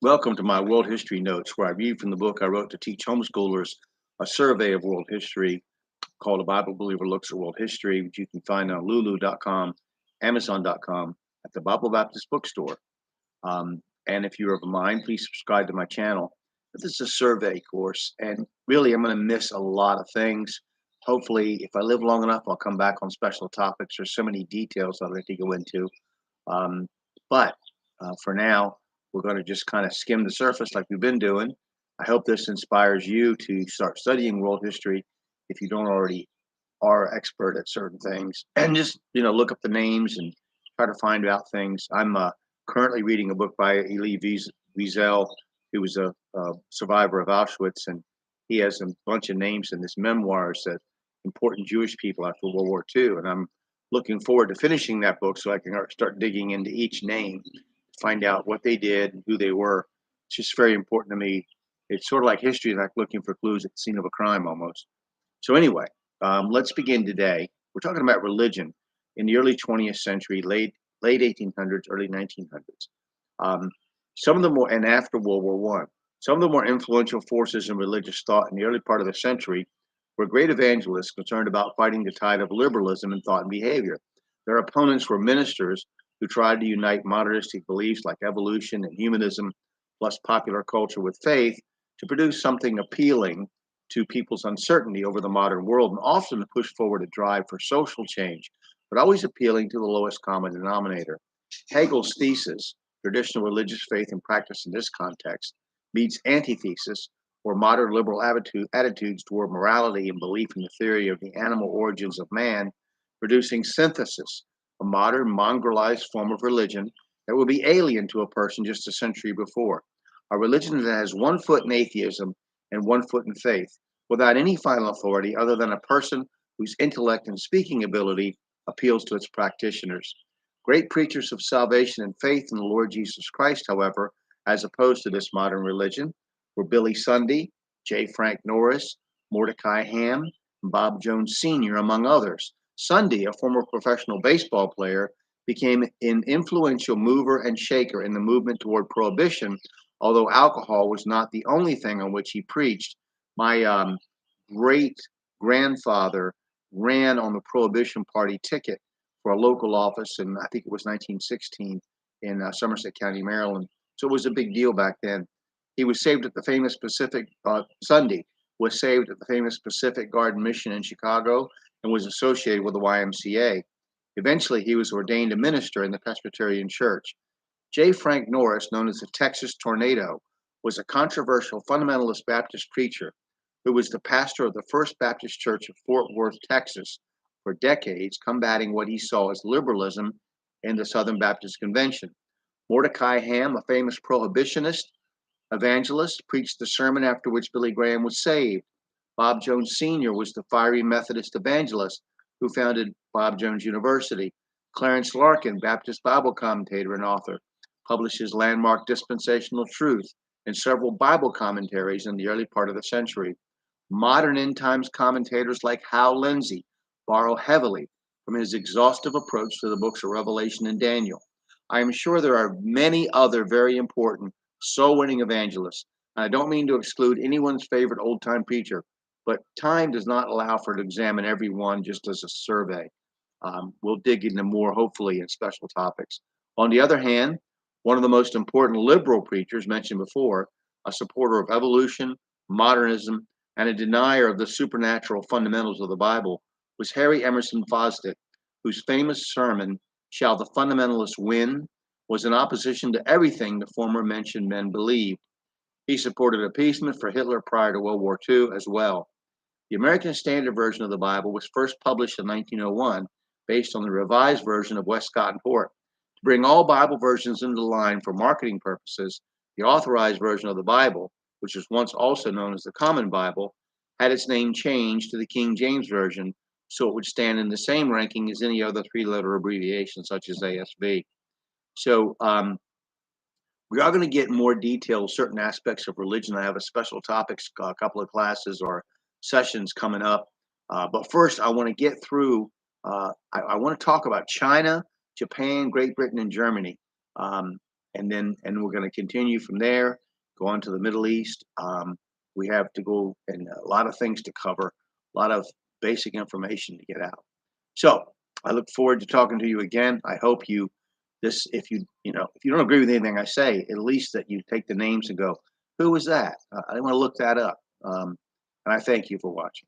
Welcome to my World History Notes, where I read from the book I wrote to teach homeschoolers a survey of world history called A Bible Believer Looks at World History, which you can find on lulu.com, amazon.com, at the Bible Baptist Bookstore. And if you're of a mind, please subscribe to my channel. This is a survey course, and really I'm going to miss a lot of things. Hopefully, if I live long enough, I'll come back on special topics. There's so many details I'd like to go into. Um, but for now, we're going to just kind of skim the surface like we've been doing. I hope this inspires you to start studying world history if you don't already are expert at certain things, and just look up the names and try to find out things. I'm currently reading a book by Elie Wiesel, who was a survivor of Auschwitz, and he has a bunch of names in his memoirs that important Jewish people after World War II, and I'm looking forward to finishing that book so I can start digging into each name, find out what they did and who they were. It's just very important to me. It's sort of like history, like looking for clues at the scene of a crime almost. So anyway, let's begin today. We're talking about religion in the early 20th century, late 1800s, early 1900s. Um, some of the more, and after World War One, some of the more influential forces in religious thought in the early part of the century were great evangelists concerned about fighting the tide of liberalism in thought and behavior. Their opponents were ministers who tried to unite modernistic beliefs like evolution and humanism, plus popular culture with faith, to produce something appealing to people's uncertainty over the modern world, and often to push forward a drive for social change, but always appealing to the lowest common denominator. Hegel's thesis, traditional religious faith and practice in this context, meets antithesis, or modern liberal attitudes toward morality and belief in the theory of the animal origins of man, producing synthesis, a modern mongrelized form of religion that would be alien to a person just a century before. A religion that has one foot in atheism and one foot in faith, without any final authority other than a person whose intellect and speaking ability appeals to its practitioners. Great preachers of salvation and faith in the Lord Jesus Christ, however, as opposed to this modern religion, were Billy Sunday, J. Frank Norris, Mordecai Ham, and Bob Jones Sr., among others. Sunday, a former professional baseball player, became an influential mover and shaker in the movement toward prohibition, although alcohol was not the only thing on which he preached. My great grandfather ran on the Prohibition Party ticket for a local office, and I think it was 1916 in Somerset County, Maryland. So it was a big deal back then. He was saved at the famous Pacific Sunday was saved at the famous Pacific Garden Mission in Chicago and was associated with the YMCA. Eventually, he was ordained a minister in the Presbyterian Church. J. Frank Norris, known as the Texas Tornado, was a controversial fundamentalist Baptist preacher who was the pastor of the First Baptist Church of Fort Worth, Texas, for decades, combating what he saw as liberalism in the Southern Baptist Convention. Mordecai Ham, a famous prohibitionist evangelist, preached the sermon after which Billy Graham was saved. Bob Jones Sr. was the fiery Methodist evangelist who founded Bob Jones University. Clarence Larkin, Baptist Bible commentator and author, published his landmark Dispensational Truth and several Bible commentaries in the early part of the century. Modern end times commentators like Hal Lindsey borrow heavily from his exhaustive approach to the books of Revelation and Daniel. I am sure there are many other very important soul winning evangelists. And I don't mean to exclude anyone's favorite old time preacher, but time does not allow for to examine every one just as a survey. We'll dig into more, hopefully, in special topics. On the other hand, one of the most important liberal preachers mentioned before, a supporter of evolution, modernism, and a denier of the supernatural fundamentals of the Bible, was Harry Emerson Fosdick, whose famous sermon, Shall the Fundamentalists Win?, was in opposition to everything the former mentioned men believed. He supported appeasement for Hitler prior to World War II as well. The American Standard Version of the Bible was first published in 1901, based on the Revised Version of Westcott and Hort. To bring all Bible versions into line for marketing purposes, the Authorized Version of the Bible, which was once also known as the Common Bible, had its name changed to the King James Version so it would stand in the same ranking as any other three-letter abbreviation such as ASV. So we are going to get more detail certain aspects of religion. I have a special topics, a couple of classes or sessions coming up. But first, I want to get through. I want to talk about China, Japan, Great Britain, and Germany. Um, and we're going to continue from there, go on to the Middle East. We have to go and a lot of things to cover, a lot of basic information to get out. So I look forward to talking to you again. I hope you this if you if you don't agree with anything I say, at least that you take the names and go, who was that? I want to look that up. And I thank you for watching.